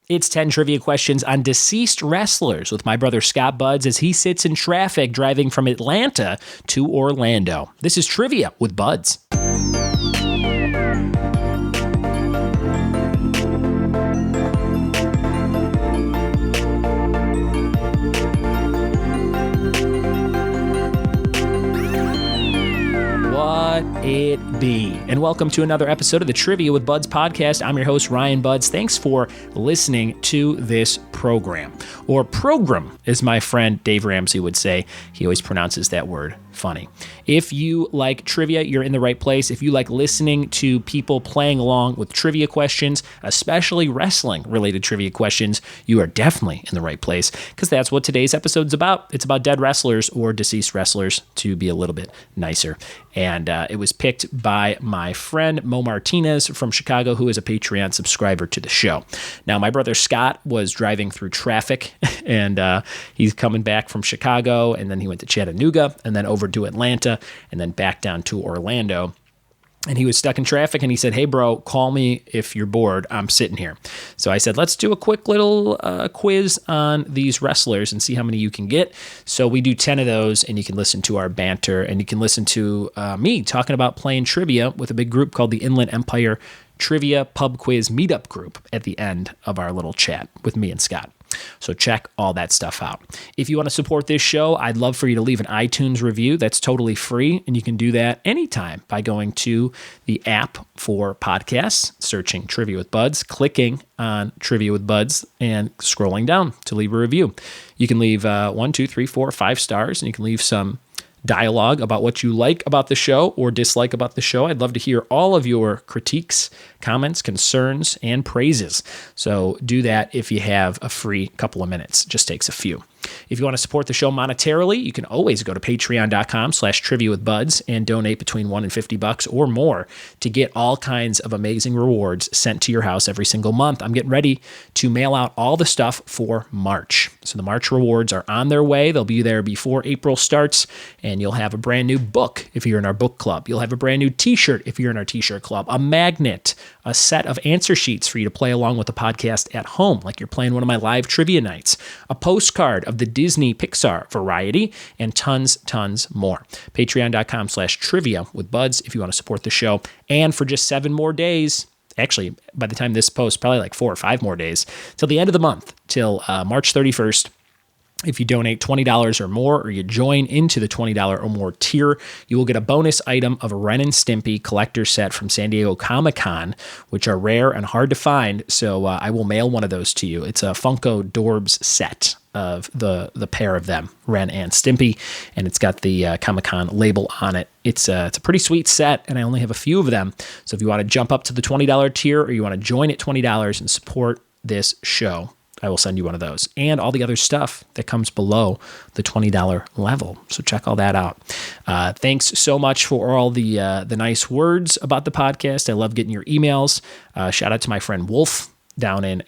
It's 10 trivia questions on deceased wrestlers with my brother Scott Buds as he sits in traffic driving from Atlanta to Orlando. This is Trivia with Buds. What it be? And welcome to another episode of the Trivia with Buds podcast. I'm your host, Ryan Buds. Thanks for listening to this program, or program, as my friend Dave Ramsey would say. He always pronounces that word funny. If you like trivia, you're in the right place. If you like listening to people playing along with trivia questions, especially wrestling-related trivia questions, you are definitely in the right place, because that's what today's episode's about. It's about dead wrestlers or deceased wrestlers, to be a little bit nicer. And it was picked by my friend Mo Martinez from Chicago, who is a Patreon subscriber to the show. Now, my brother Scott was driving through traffic, and he's coming back from Chicago, and then he went to Chattanooga, and then over to Atlanta, and then back down to Orlando. And he was stuck in traffic, and he said, "Hey, bro, call me if you're bored. I'm sitting here." So I said, let's do a quick little quiz on these wrestlers and see how many you can get. So we do 10 of those, and you can listen to our banter, and you can listen to me talking about playing trivia with a big group called the Inland Empire Trivia Pub Quiz Meetup Group at the end of our little chat with me and Scott. So check all that stuff out. If you want to support this show, I'd love for you to leave an iTunes review. That's totally free, and you can do that anytime by going to the app for podcasts, searching Trivia with Buds, clicking on Trivia with Buds, and scrolling down to leave a review. You can leave 1, 2, 3, 4, 5 stars, and you can leave some dialogue about what you like about the show or dislike about the show. I'd love to hear all of your critiques, comments, concerns, and praises. So do that if you have a free couple of minutes. It just takes a few. If you want to support the show monetarily, you can always go to patreon.com/triviawithbuds and donate between $1 and $50 or more to get all kinds of amazing rewards sent to your house every single month. I'm getting ready to mail out all the stuff for March. So the March rewards are on their way. They'll be there before April starts, and you'll have a brand new book if you're in our book club. You'll have a brand new t-shirt if you're in our t-shirt club, a magnet, a set of answer sheets for you to play along with the podcast at home, like you're playing one of my live trivia nights, a postcard of the Disney Pixar variety, and tons more. Patreon.com/trivia with Buds if you want to support the show. And for just 7 more days, actually, by the time this posts, probably like 4 or 5 more days, till the end of the month, till March 31st, if you donate $20 or more, or you join into the $20 or more tier, you will get a bonus item of a Ren and Stimpy collector set from San Diego Comic-Con, which are rare and hard to find. So I will mail one of those to you. It's a Funko Dorbs set of the pair of them, Ren and Stimpy, and it's got the Comic-Con label on it. It's a pretty sweet set, and I only have a few of them. So if you want to jump up to the $20 tier, or you want to join at $20 and support this show, I will send you one of those, and all the other stuff that comes below the $20 level. So check all that out. Thanks so much for all the nice words about the podcast. I love getting your emails. Shout out to my friend Wolf down in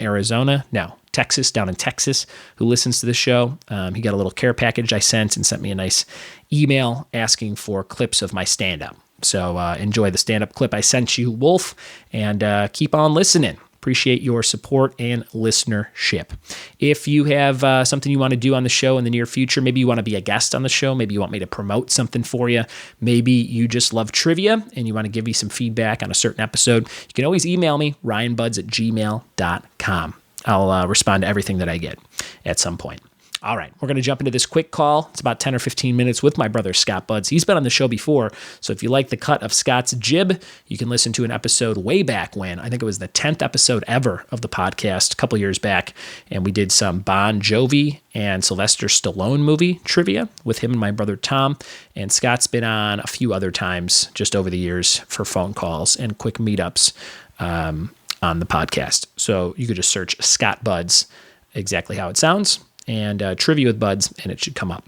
Texas, who listens to the show. He got a little care package I sent and sent me a nice email asking for clips of my stand-up. So enjoy the stand-up clip I sent you, Wolf, and keep on listening. Appreciate your support and listenership. If you have something you want to do on the show in the near future, maybe you want to be a guest on the show, maybe you want me to promote something for you, maybe you just love trivia and you want to give me some feedback on a certain episode, you can always email me, ryanbuds@gmail.com. I'll respond to everything that I get at some point. All right, we're going to jump into this quick call. It's about 10 or 15 minutes with my brother, Scott Buds. He's been on the show before, so if you like the cut of Scott's jib, you can listen to an episode way back when. I think it was the 10th episode ever of the podcast a couple years back, and we did some Bon Jovi and Sylvester Stallone movie trivia with him and my brother Tom, and Scott's been on a few other times just over the years for phone calls and quick meetups on the podcast. So you could just search Scott Buds, exactly how it sounds, and Trivia with Buds, and it should come up.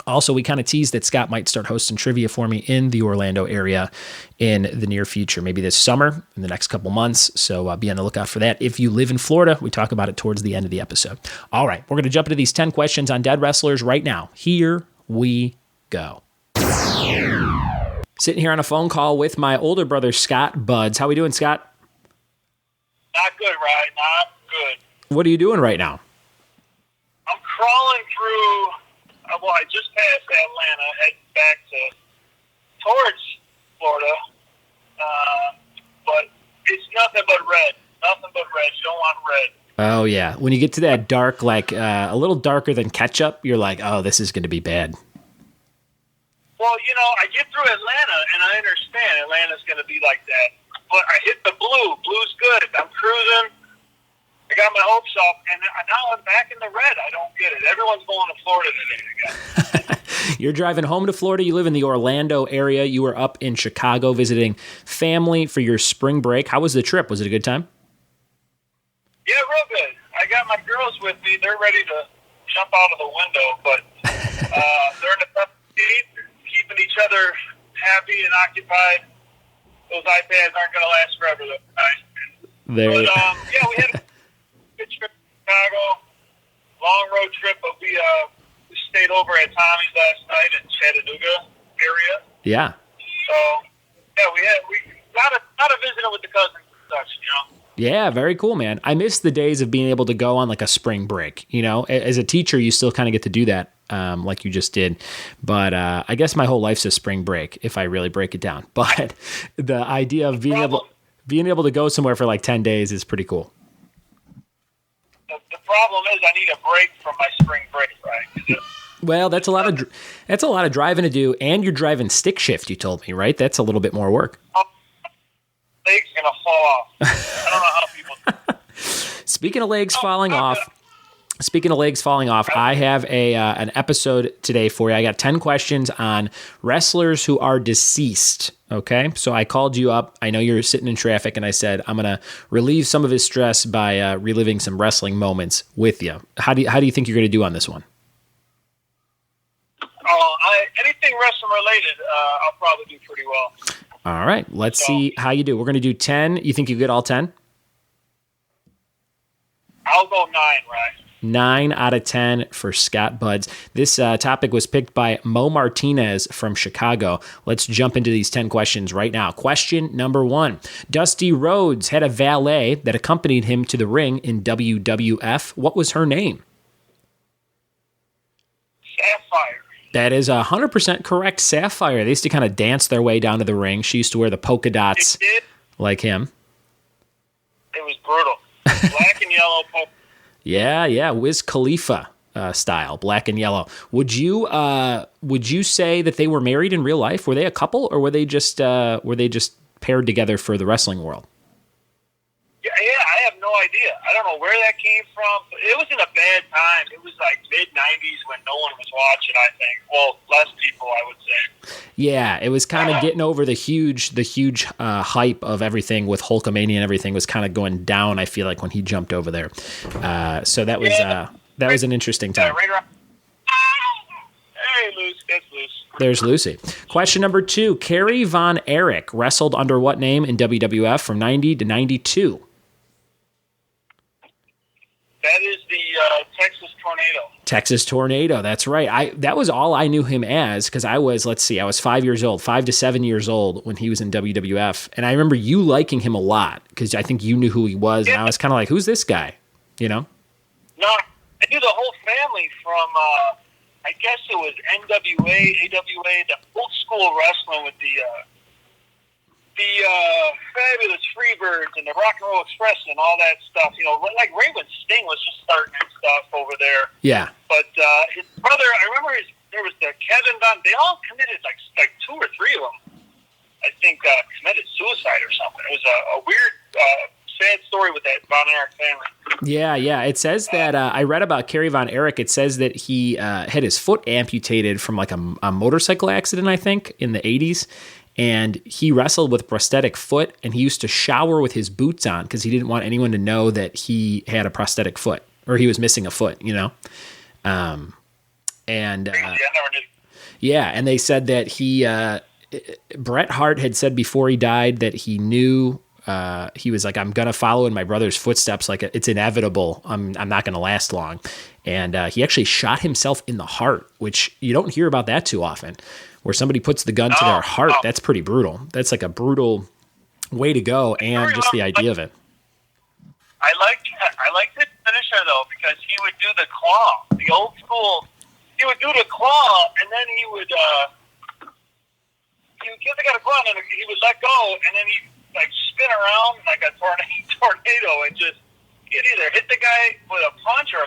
Also, we kind of teased that Scott might start hosting trivia for me in the Orlando area in the near future, maybe this summer, in the next couple months. So be on the lookout for that. If you live in Florida, we talk about it towards the end of the episode. All right, we're going to jump into these 10 questions on dead wrestlers right now. Here we go. Sitting here on a phone call with my older brother, Scott Buds. How we doing, Scott? Not good, Ryan. Not good. What are you doing right now? I'm crawling through, I just passed Atlanta, heading back towards Florida, but it's nothing but red. Nothing but red. You don't want red. Oh, yeah. When you get to that dark, like a little darker than ketchup, you're like, oh, this is going to be bad. Well, I get through Atlanta, and I understand Atlanta's going to be like that. But I hit the blue. Blue's good. I'm cruising. I got my hopes up, and now I'm back in the red. I don't get it. Everyone's going to Florida today again. You're driving home to Florida. You live in the Orlando area. You were up in Chicago visiting family for your spring break. How was the trip? Was it a good time? Yeah, real good. I got my girls with me. They're ready to jump out of the window, but they're in the front seat, keeping each other happy and occupied. Those iPads aren't going to last forever, though. But, yeah, we had a good trip to Chicago, long road trip, but we stayed over at Tommy's last night in Chattanooga area. Yeah. So, yeah, we got a visiting with the cousins and such, Yeah, very cool, man. I miss the days of being able to go on like a spring break. As a teacher, you still kind of get to do that, like you just did. But I guess my whole life's a spring break if I really break it down. But the idea of being able to go somewhere for like 10 days is pretty cool. The problem is I need a break from my spring break, right? Well, that's a lot of driving to do, and you're driving stick shift. You told me, right? That's a little bit more work. Legs are gonna fall off. I don't know how people. Speaking of legs falling off, I have an episode today for you. I got 10 questions on wrestlers who are deceased. Okay, so I called you up. I know you're sitting in traffic, and I said I'm gonna relieve some of his stress by reliving some wrestling moments with you. How do you think you're gonna do on this one? Anything wrestling related, I'll probably do pretty well. All right, let's see how you do. We're going to do 10. You think you get all 10? I'll go 9, right? 9 out of 10 for Scott Buds. This topic was picked by Mo Martinez from Chicago. Let's jump into these 10 questions right now. Question number 1. Dusty Rhodes had a valet that accompanied him to the ring in WWF. What was her name? Sapphire. That is 100% correct. Sapphire. They used to kind of dance their way down to the ring. She used to wear the polka dots like him. It was brutal. Black and yellow polka. Yeah. Wiz Khalifa style, black and yellow. Would you say that they were married in real life? Were they a couple, or were they just paired together for the wrestling world? Yeah, I have no idea. I don't know where that came from. But it was in a bad time. It was like mid-'90s when no one was watching, I think. Well, less people, I would say. Yeah, it was kind of getting over the huge hype of everything with Hulkamania and everything was kind of going down, I feel like, when he jumped over there. So that was an interesting time. Right around. Hey, Lucy. That's Lucy. There's Lucy. Question number 2. Kerry Von Erich wrestled under what name in WWF from 90 to 92? That is the Texas Tornado. Texas Tornado, that's right. That was all I knew him as, because I was 5 to 7 years old when he was in WWF. And I remember you liking him a lot, because I think you knew who he was, and I was kind of like, who's this guy? No, I knew the whole family from, I guess it was NWA, AWA, the old school wrestling with the Fabulous Freebirds and the Rock and Roll Express and all that stuff. Like Raymond Sting was just starting and stuff over there. Yeah. But his brother, I remember there was the Kevin Von. They all committed like 2 or 3 of them. I think committed suicide or something. It was a weird, sad story with that Von Erich family. Yeah. It says that I read about Kerry Von Erich. It says that he had his foot amputated from like a motorcycle accident, I think, in the 80s. And he wrestled with a prosthetic foot, and he used to shower with his boots on because he didn't want anyone to know that he had a prosthetic foot or he was missing a foot, And and they said that Bret Hart had said before he died that he knew he was like, I'm gonna follow in my brother's footsteps, like it's inevitable. I'm not gonna last long, and he actually shot himself in the heart, which you don't hear about that too often. Where somebody puts the gun to their heart, that's pretty brutal. That's like a brutal way to go, and just the idea of it. I liked his finish wrestler, though, because he would do the claw, the old school. He would do the claw, and then he would give the guy a claw, and then he would let go, and then he'd, like, spin around like a tornado and just, he'd either hit the guy with a punch or,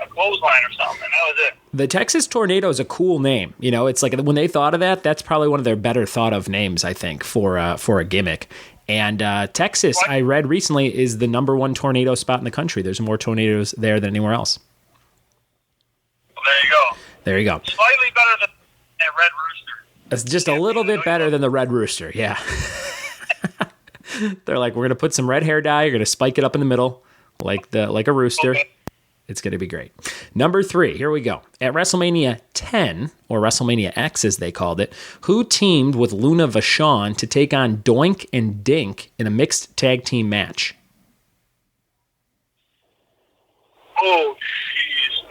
a clothesline or something, and that was it. The Texas Tornado is a cool name. You know, it's like when they thought of that, that's probably one of their better thought of names, I think, for a gimmick. And Texas, what? I read recently, is the #1 tornado spot in the country. There's more tornadoes there than anywhere else. Well, there you go. There you go. Slightly better than that Red Rooster. It's just a little bit better than the Red Rooster, yeah. They're like, we're going to put some red hair dye, you're going to spike it up in the middle like a rooster. Okay. It's going to be great. Number 3, here we go. At WrestleMania 10, or WrestleMania X as they called it, who teamed with Luna Vachon to take on Doink and Dink in a mixed tag team match? Oh, jeez.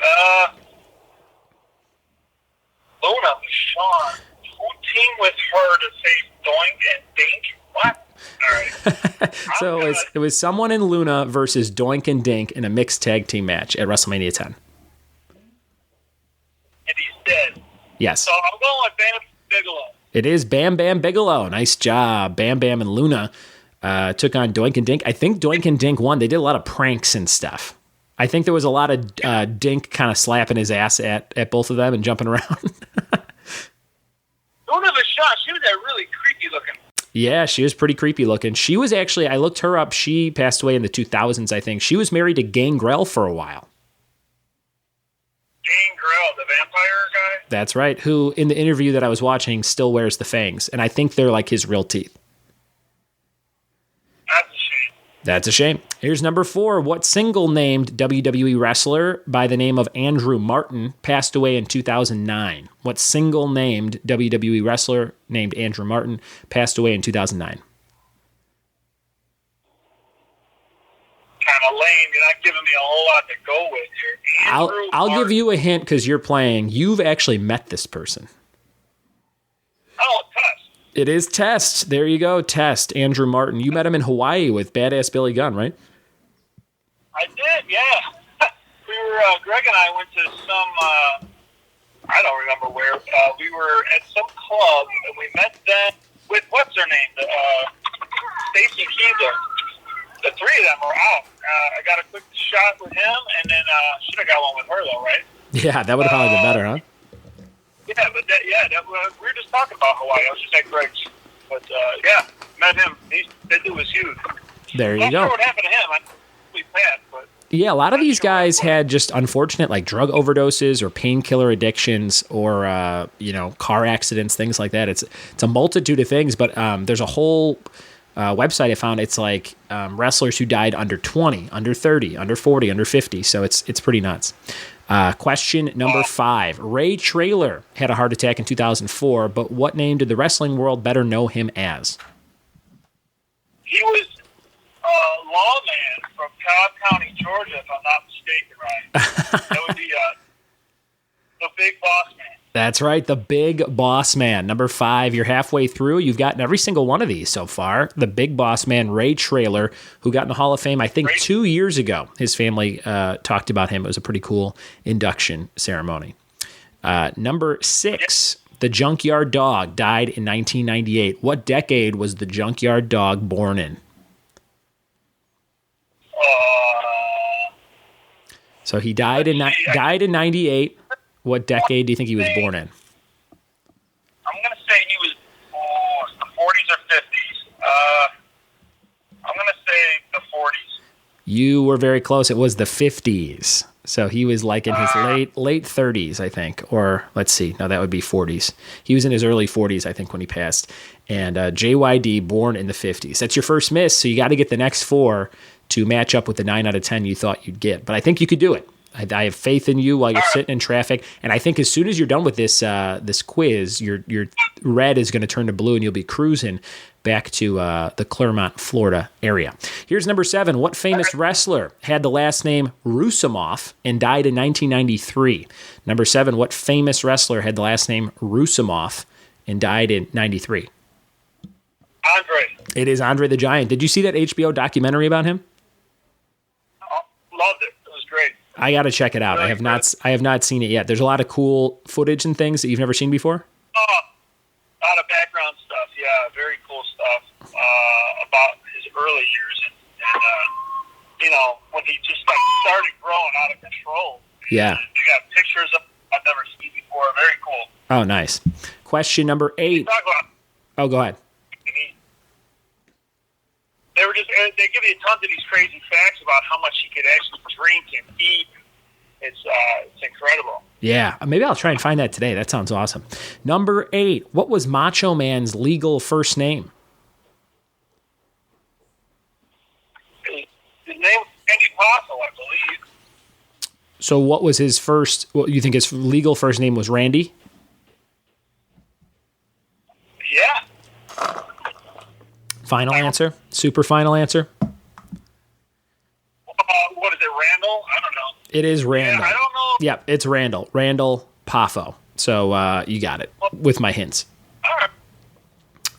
Luna Vachon. Who teamed with her to say Doink and Dink? What? All right. So it was someone in Luna versus Doink and Dink in a mixed tag team match at WrestleMania 10. And he's dead. Yes. So I'm going with Bam Bigelow. It is Bam Bam Bigelow. Nice job. Bam Bam and Luna took on Doink and Dink. I think Doink and Dink won. They did a lot of pranks and stuff. I think there was a lot of Dink kind of slapping his ass at both of them and jumping around. Luna Vachon, she was that really creepy looking. Yeah, she was pretty creepy looking. She was actually, I looked her up, she passed away in the 2000s, I think. She was married to Gangrel for a while. Gangrel, the vampire guy? That's right, who in the interview that I was watching still wears the fangs, and I think they're like his real teeth. That's a shame. That's a shame. Here's number 4. What single-named WWE wrestler by the name of Andrew Martin passed away in 2009? What single-named WWE wrestler named Andrew Martin passed away in 2009? Kind of lame. You're not giving me a whole lot to go with here. I'll give you a hint because you're playing. You've actually met this person. Oh, Test. It is Test. There you go, Test. Andrew Martin. You met him in Hawaii with Badass Billy Gunn, right? I did, yeah. We were, Greg and I went to some, I don't remember where. We were at some club, and we met them with, what's her name? Stacy Keebler. The three of them were out. I got a quick shot with him, and then should have got one with her, though, right? Yeah, that would have probably been better, huh? Yeah, but we were just talking about Hawaii. I was just at Greg's. But, yeah, met him. That dude was huge. There you go. I'm not sure what happened to him. Yeah, a lot of these guys had just unfortunate like drug overdoses or painkiller addictions or car accidents, things like that. It's a multitude of things, but there's a whole website I found. It's like wrestlers who died under 20, under 30, under 40, under 50. So it's pretty nuts. Question number 5. Ray Traylor had a heart attack in 2004, but what name did the wrestling world better know him as? He was lawman from Cobb County, Georgia, if I'm not mistaken, right? That would be the Big Boss Man. That's right, the Big Boss Man. Number 5, you're halfway through. You've gotten every single one of these so far. The Big Boss Man, Ray Traylor, who got in the Hall of Fame, I think, 2 years ago. His family talked about him. It was a pretty cool induction ceremony. Number 6, the Junkyard Dog died in 1998. What decade was the Junkyard Dog born in? So he died in 98. What decade do you think he was born in? I'm going to say he was the 40s or 50s. I'm going to say the 40s. You were very close. It was the 50s. So he was like in his late 30s, I think. Or let's see. No, that would be 40s. He was in his early 40s, I think, when he passed. And JYD, born in the 50s. That's your first miss, so you got to get the next 4 to match up with the 9 out of 10 you thought you'd get. But I think you could do it. I have faith in you while you're sitting in traffic, and I think as soon as you're done with this this quiz, your red is going to turn to blue, and you'll be cruising back to the Clermont, Florida area. Here's number 7. What famous wrestler had the last name Russa and died in 1993? Number 7. What famous wrestler had the last name Russa and died in 93? Andre. It is Andre the Giant. Did you see that HBO documentary about him? Loved it. It great. I got to check it out. Really I have not seen it yet. There's a lot of cool footage and things that you've never seen before. Oh, a lot of background stuff. Yeah, very cool stuff about his early years and when he just started growing out of control. Yeah. You got pictures of I've never seen before. Very cool. Oh, nice. Question number 8. Oh, go ahead. They give you tons of these crazy facts about how much he could actually drink and eat. It's incredible. Yeah, maybe I'll try and find that today. That sounds awesome. Number 8. What was Macho Man's legal first name? His name was Randy Posso, I believe. So what was his first? What you think his legal first name was? Randy? Yeah. Final answer? Super final answer? What is it, Randall? I don't know. It is Randall. Yeah, I don't know. Yeah, it's Randall. Randall Poffo. So you got it with my hints. All right.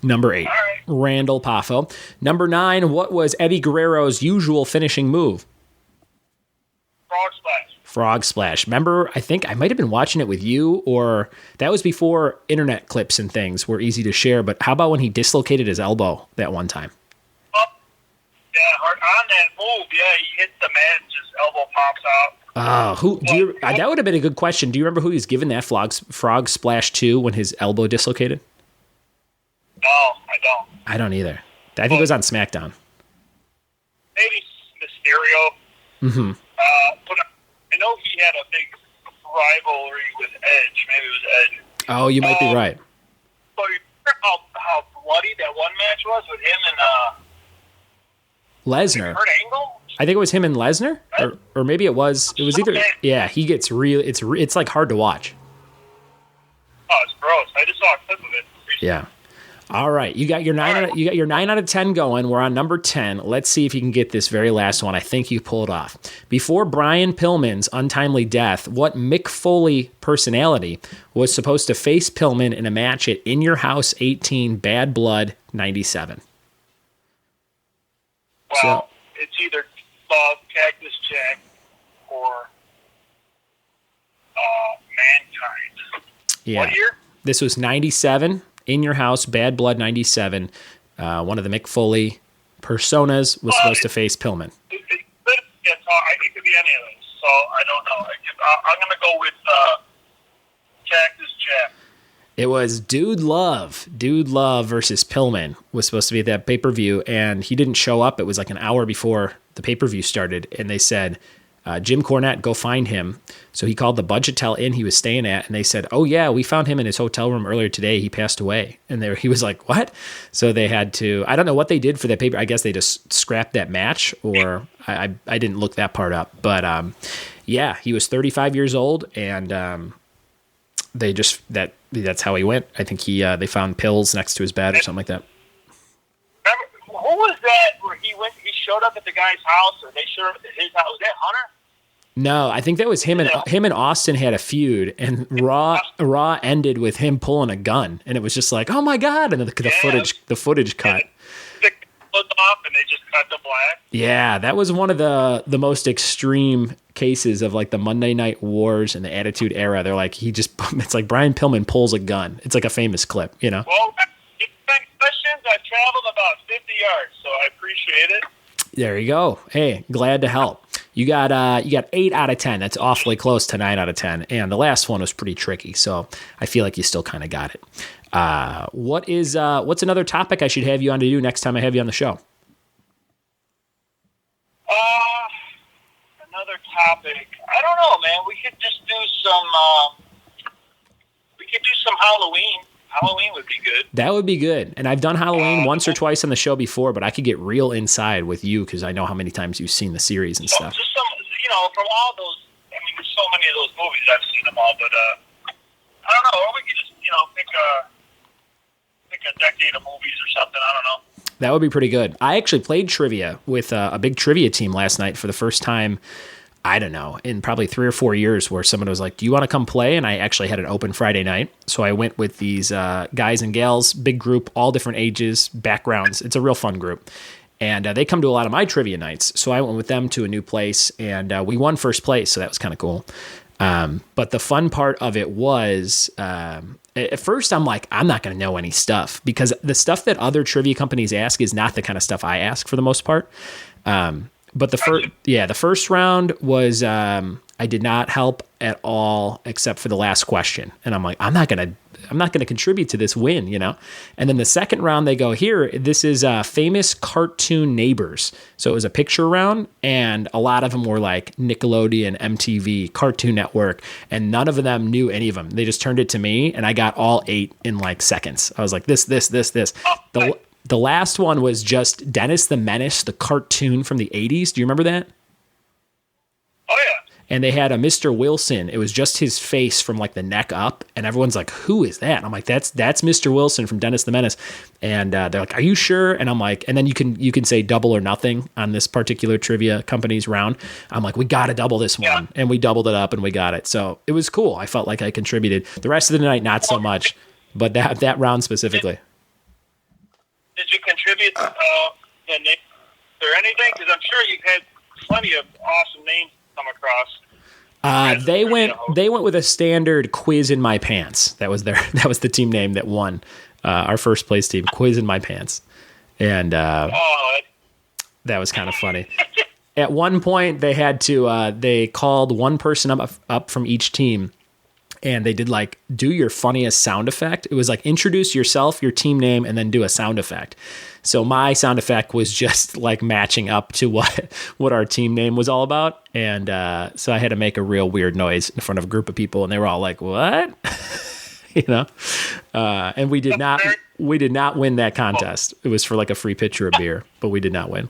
Number 8. All right. Randall Poffo. Number 9. What was Eddie Guerrero's usual finishing move? Frog splash. Frog splash. Remember, I think I might have been watching it with you, or that was before internet clips and things were easy to share. But how about when he dislocated his elbow that one time? Oh, yeah, on that move, yeah, he hit the mat and his elbow pops out. That would have been a good question. Do you remember who he was given that frog splash to when his elbow dislocated? No, I don't. I don't either. I think it was on SmackDown. Maybe Mysterio. Mm-hmm. But I know he had a big rivalry with Edge. Maybe it was Edge. Oh, you might be right. So you remember how bloody that one match was with him and Lesnar. Kurt Angle? I think it was him and Lesnar, or maybe it was either. Yeah, he gets real. It's like hard to watch. Oh, it's gross. I just saw a clip of it recently. Yeah. All right, you got your 9 out of 10 going. We're on number 10. Let's see if you can get this very last one. I think you pull it off. Before Brian Pillman's untimely death, what Mick Foley personality was supposed to face Pillman in a match at In Your House 18 Bad Blood 97? Well, it's either Love, Cactus Jack, or Mankind. Yeah. What year? This was 97. In Your House, Bad Blood 97. One of the Mick Foley personas was supposed to face Pillman. It could be any of those, so I don't know. I'm going to go with Cactus Jack. It was Dude Love versus Pillman was supposed to be at that pay-per-view, and he didn't show up. It was like an hour before the pay-per-view started, and they said, Jim Cornette, go find him. So he called the Budgetel Inn he was staying at, and they said, oh, yeah, we found him in his hotel room earlier today. He passed away. And he was like, what? So they had to, I don't know what they did for that paper. I guess they just scrapped that match, or I didn't look that part up. But, yeah, he was 35 years old, and they just, that's how he went. I think they found pills next to his bed or something like that. Remember, who was that where he showed up at the guy's house, or they showed up at his house? Was that Hunter? No, I think that was him and Austin had a feud, and Raw ended with him pulling a gun, and it was just like, oh my god! And the footage cut. They off and they just cut the black. Yeah, that was one of the most extreme cases of like the Monday Night Wars and the Attitude Era. They're like it's like Brian Pillman pulls a gun. It's like a famous clip, you know. Well, it's been questions. I've traveled about 50 yards, so I appreciate it. There you go. Hey, glad to help. You got 8 out of 10. That's awfully close to 9 out of 10. And the last one was pretty tricky, so I feel like you still kind of got it. What's another topic I should have you on to do next time I have you on the show? Another topic. I don't know, man. We could just do some Halloween. Halloween would be good. That would be good. And I've done Halloween once or twice on the show before, but I could get real inside with you because I know how many times you've seen the series and stuff. Just some, from all those, I mean, there's so many of those movies, I've seen them all, but I don't know, or we could just, pick a decade of movies or something, I don't know. That would be pretty good. I actually played trivia with a big trivia team last night for the first time, I don't know, in probably 3 or 4 years, where someone was like, do you want to come play? And I actually had an open Friday night. So I went with these guys and gals, big group, all different ages, backgrounds. It's a real fun group. And they come to a lot of my trivia nights. So I went with them to a new place, and we won first place. So that was kind of cool. But the fun part of it was, at first I'm like, I'm not going to know any stuff, because the stuff that other trivia companies ask is not the kind of stuff I ask for the most part. But the first round was, I did not help at all except for the last question. And I'm like, I'm not going to contribute to this win, you know? And then the second round they go, here, this is famous cartoon neighbors. So it was a picture round, and a lot of them were like Nickelodeon, MTV, Cartoon Network, and none of them knew any of them. They just turned it to me, and I got all 8 in like seconds. I was like, this. The last one was just Dennis the Menace, the cartoon from the 80s. Do you remember that? Oh, yeah. And they had a Mr. Wilson. It was just his face from like the neck up. And everyone's like, who is that? And I'm like, that's Mr. Wilson from Dennis the Menace. And they're like, are you sure? And I'm like, and then you can say double or nothing on this particular trivia company's round. I'm like, we got to double this one. Yeah. And we doubled it up and we got it. So it was cool. I felt like I contributed. The rest of the night, not so much. But that round specifically. Did you contribute the name or anything? Because I'm sure you've had plenty of awesome names come across. They went with a standard Quiz in My Pants. That was the team name that won. Our first place team, Quiz in My Pants. And that was kind of funny. At one point they had to they called one person up from each team, and they did like, do your funniest sound effect. It was like, introduce yourself, your team name, and then do a sound effect. So my sound effect was just like matching up to what our team name was all about. And so I had to make a real weird noise in front of a group of people, and they were all like, what? You know? And we did not win that contest. It was for like a free pitcher of beer, but we did not win.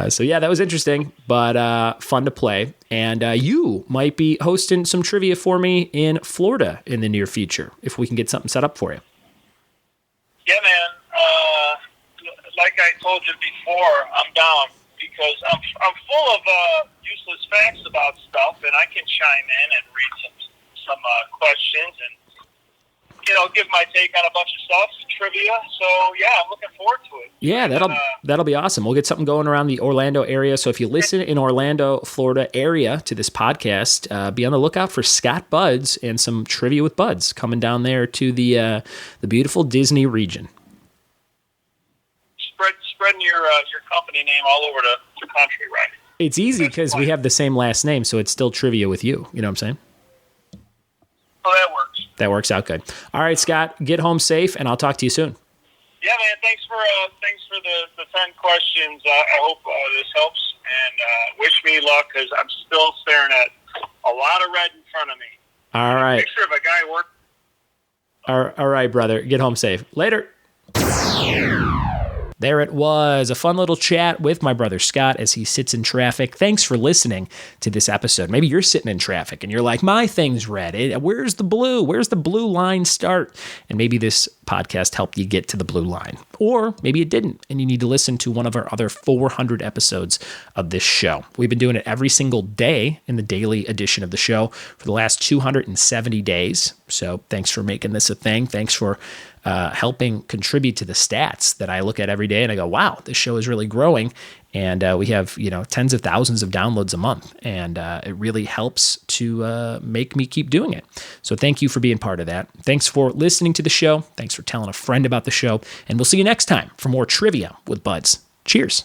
So yeah, that was interesting, but fun to play. And you might be hosting some trivia for me in Florida in the near future, if we can get something set up for you. Yeah, man. Like I told you before, I'm down because I'm full of useless facts about stuff, and I can chime in and read some questions and give my take on a bunch of stuff, trivia. So yeah, I'm looking forward to it. Yeah, that'll be awesome. We'll get something going around the Orlando area. So if you listen in Orlando, Florida area to this podcast, be on the lookout for Scott Buds and some trivia with Buds coming down there to the beautiful Disney region. Spreading your company name all over the country, right? It's easy because we have the same last name, so it's still trivia with you. You know what I'm saying? Oh, that works. That works out good. All right, Scott, get home safe, and I'll talk to you soon. Yeah, man. Thanks for the 10 questions. I hope this helps, and wish me luck, because I'm still staring at a lot of red in front of me. All right. Picture of a guy working. All right, brother. Get home safe. Later. There it was, a fun little chat with my brother Scott as he sits in traffic. Thanks for listening to this episode. Maybe you're sitting in traffic and you're like, my thing's red. Where's the blue? Where's the blue line start? And maybe this podcast helped you get to the blue line. Or maybe it didn't, and you need to listen to one of our other 400 episodes of this show. We've been doing it every single day in the daily edition of the show for the last 270 days. So thanks for making this a thing. Thanks for helping contribute to the stats that I look at every day and I go, wow, this show is really growing. And we have, tens of thousands of downloads a month. And it really helps to make me keep doing it. So thank you for being part of that. Thanks for listening to the show. Thanks for telling a friend about the show. And we'll see you next time for more trivia with Buds. Cheers.